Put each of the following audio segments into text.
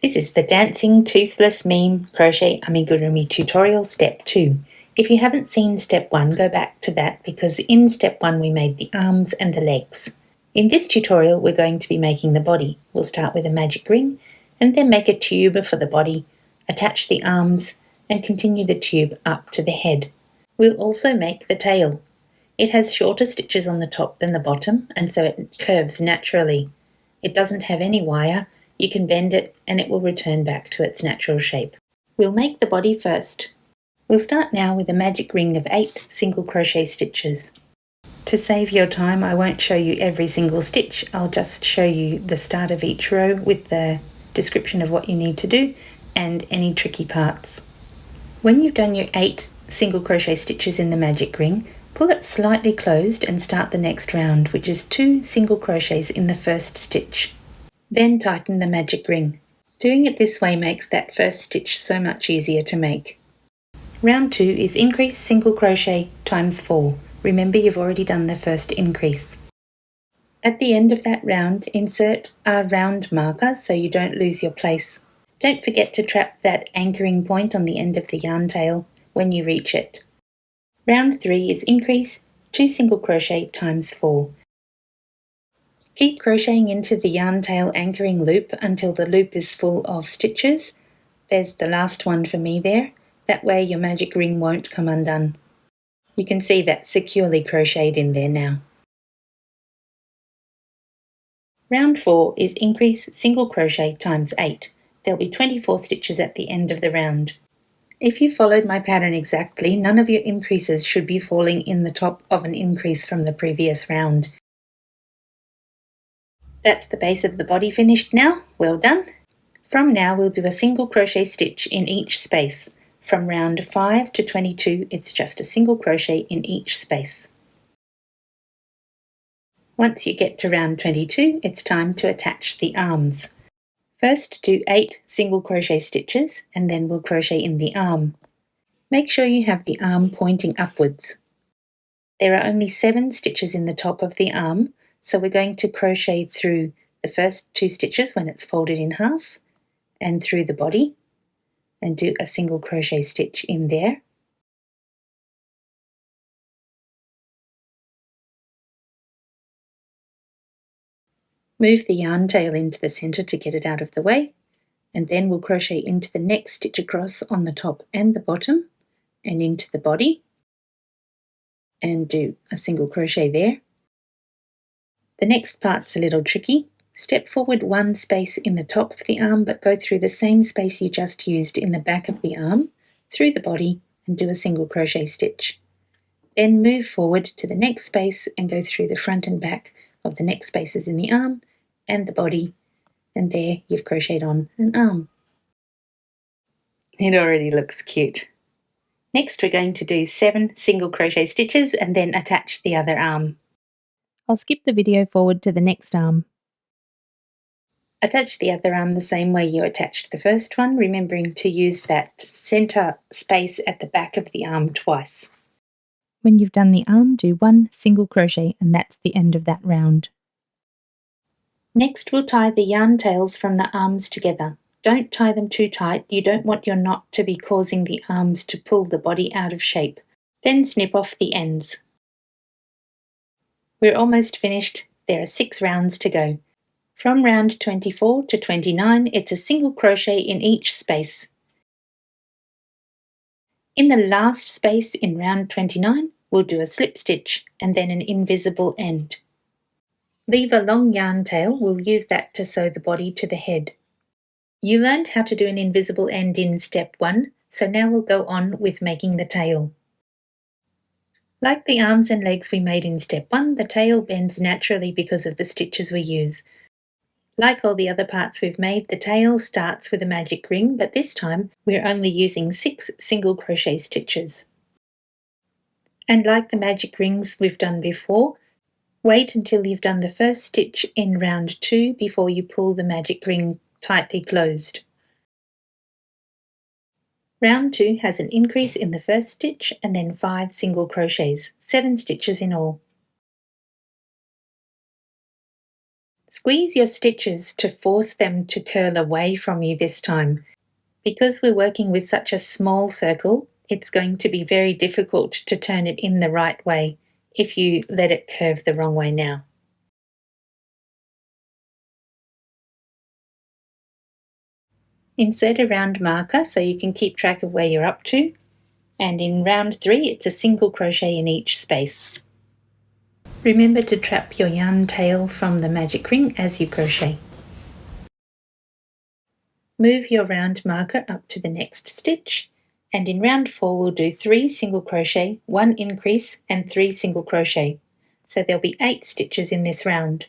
This is the Dancing Toothless Meme Crochet Amigurumi tutorial step 2. If you haven't seen step 1, go back to that because in step 1 we made the arms and the legs. In this tutorial we're going to be making the body. We'll start with a magic ring and then make a tube for the body, attach the arms and continue the tube up to the head. We'll also make the tail. It has shorter stitches on the top than the bottom and so it curves naturally. It doesn't have any wire. You can bend it and it will return back to its natural shape. We'll make the body first. We'll start now with a magic ring of 8 single crochet stitches. To save your time, I won't show you every single stitch. I'll just show you the start of each row with the description of what you need to do and any tricky parts. When you've done your 8 single crochet stitches in the magic ring, pull it slightly closed and start the next round, which is 2 single crochets in the first stitch. Then tighten the magic ring. Doing it this way makes that first stitch so much easier to make. Round 2 is increase single crochet times 4. Remember you've already done the first increase. At the end of that round, insert a round marker so you don't lose your place. Don't forget to trap that anchoring point on the end of the yarn tail when you reach it. Round 3 is increase 2 single crochet times 4. Keep crocheting into the yarn tail anchoring loop until the loop is full of stitches. There's the last one for me there. That way your magic ring won't come undone. You can see that's securely crocheted in there now. Round 4 is increase single crochet times 8. There'll be 24 stitches at the end of the round. If you followed my pattern exactly, none of your increases should be falling in the top of an increase from the previous round. That's the base of the body finished now. Well done. From now we'll do a single crochet stitch in each space. From round 5 to 22 it's just a single crochet in each space. Once you get to round 22 it's time to attach the arms. First do 8 single crochet stitches and then we'll crochet in the arm. Make sure you have the arm pointing upwards. There are only 7 stitches in the top of the arm, so we're going to crochet through the first 2 stitches when it's folded in half and through the body and do a single crochet stitch in there. Move the yarn tail into the center to get it out of the way and then we'll crochet into the next stitch across on the top and the bottom and into the body and do a single crochet there. The next part's a little tricky. Step forward 1 space in the top of the arm but go through the same space you just used in the back of the arm, through the body and do a single crochet stitch. Then move forward to the next space and go through the front and back of the next spaces in the arm and the body, and there you've crocheted on an arm. It already looks cute. Next we're going to do 7 single crochet stitches and then attach the other arm. I'll skip the video forward to the next arm. Attach the other arm the same way you attached the first one, remembering to use that center space at the back of the arm twice. When you've done the arm, do 1 single crochet and that's the end of that round. Next we'll tie the yarn tails from the arms together. Don't tie them too tight, you don't want your knot to be causing the arms to pull the body out of shape. Then snip off the ends. We're almost finished. There are 6 rounds to go. From round 24 to 29, it's a single crochet in each space. In the last space in round 29, we'll do a slip stitch and then an invisible end. Leave a long yarn tail, we'll use that to sew the body to the head. You learned how to do an invisible end in step 1, so now we'll go on with making the tail. Like the arms and legs we made in step 1, the tail bends naturally because of the stitches we use. Like all the other parts we've made, the tail starts with a magic ring, but this time we're only using 6 single crochet stitches. And like the magic rings we've done before, wait until you've done the first stitch in round 2 before you pull the magic ring tightly closed. Round 2 has an increase in the first stitch and then 5 single crochets, 7 stitches in all. Squeeze your stitches to force them to curl away from you this time. Because we're working with such a small circle, it's going to be very difficult to turn it in the right way if you let it curve the wrong way now. Insert a round marker so you can keep track of where you're up to, and in round 3 it's a single crochet in each space. Remember to trap your yarn tail from the magic ring as you crochet. Move your round marker up to the next stitch, and in round 4 we'll do 3 single crochet, 1 increase and 3 single crochet. So there'll be 8 stitches in this round.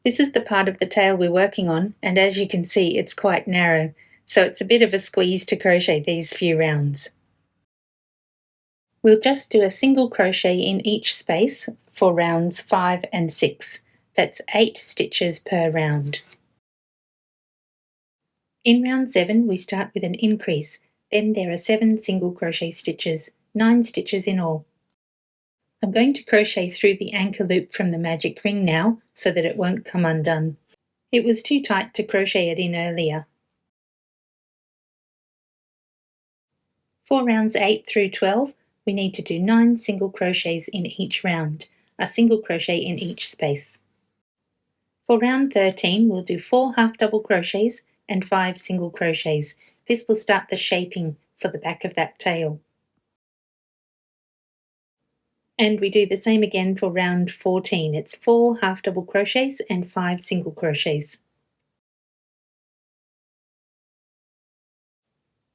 This is the part of the tail we're working on, and as you can see it's quite narrow, so it's a bit of a squeeze to crochet these few rounds. We'll just do a single crochet in each space for rounds 5 and 6. That's 8 stitches per round. In round 7 we start with an increase, then there are 7 single crochet stitches, 9 stitches in all. I'm going to crochet through the anchor loop from the magic ring now so that it won't come undone. It was too tight to crochet it in earlier. For rounds 8 through 12 we need to do 9 single crochets in each round, a single crochet in each space. For round 13 we'll do 4 half double crochets and 5 single crochets. This will start the shaping for the back of that tail. And we do the same again for round 14. It's 4 half double crochets and 5 single crochets.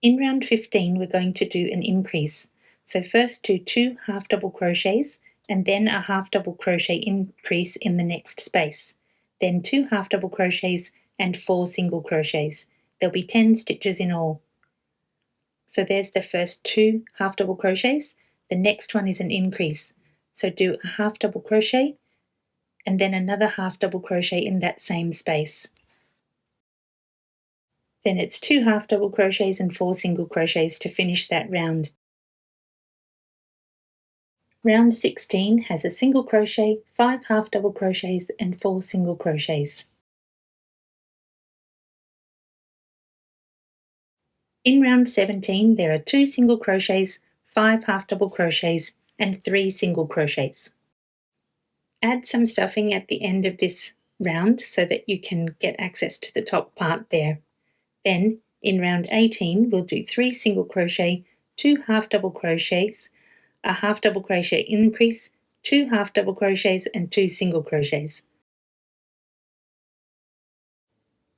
In round 15 we're going to do an increase. So first do 2 half double crochets and then a half double crochet increase in the next space. Then 2 half double crochets and 4 single crochets. There'll be 10 stitches in all. So there's the first 2 half double crochets. The next one is an increase. So do a half double crochet and then another half double crochet in that same space. Then it's 2 half double crochets and 4 single crochets to finish that round. Round 16 has a single crochet, 5 half double crochets and 4 single crochets. In round 17 there are 2 single crochets, 5 half double crochets and 3 single crochets. Add some stuffing at the end of this round so that you can get access to the top part there. Then in round 18 we'll do 3 single crochet, 2 half double crochets, a half double crochet increase, 2 half double crochets and 2 single crochets.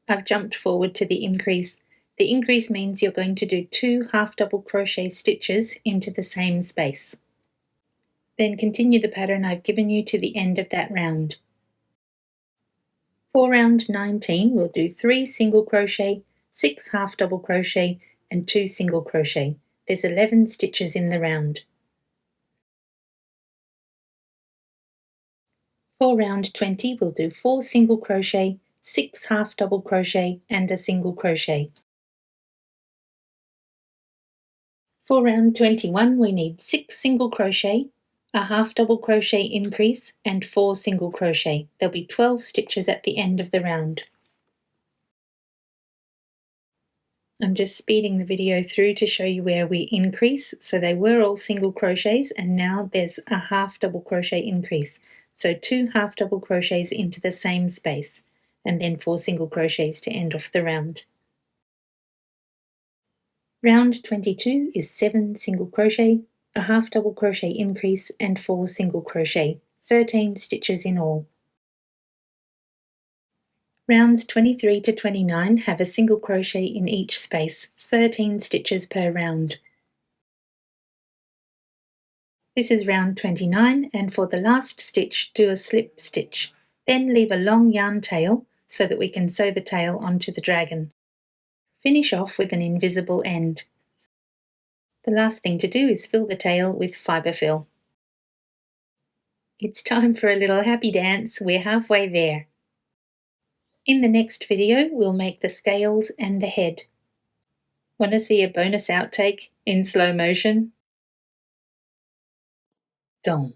I've jumped forward to the increase. The increase means you're going to do 2 half double crochet stitches into the same space. Then continue the pattern I've given you to the end of that round. For round 19 we'll do 3 single crochet, 6 half double crochet and 2 single crochet. There's 11 stitches in the round. For round 20 we'll do 4 single crochet, 6 half double crochet and a single crochet. For round 21 we need 6 single crochet, a half double crochet increase and 4 single crochet. There'll be 12 stitches at the end of the round. I'm just speeding the video through to show you where we increase. So they were all single crochets and now there's a half double crochet increase. So 2 half double crochets into the same space and then 4 single crochets to end off the round. Round 22 is 7 single crochet, a half double crochet increase and 4 single crochet, 13 stitches in all. Rounds 23 to 29 have a single crochet in each space, 13 stitches per round. This is round 29, and for the last stitch do a slip stitch. Then leave a long yarn tail so that we can sew the tail onto the dragon. Finish off with an invisible end. The last thing to do is fill the tail with fibrefill. It's time for a little happy dance. We're halfway there. In the next video, we'll make the scales and the head. Want to see a bonus outtake in slow motion? Don't.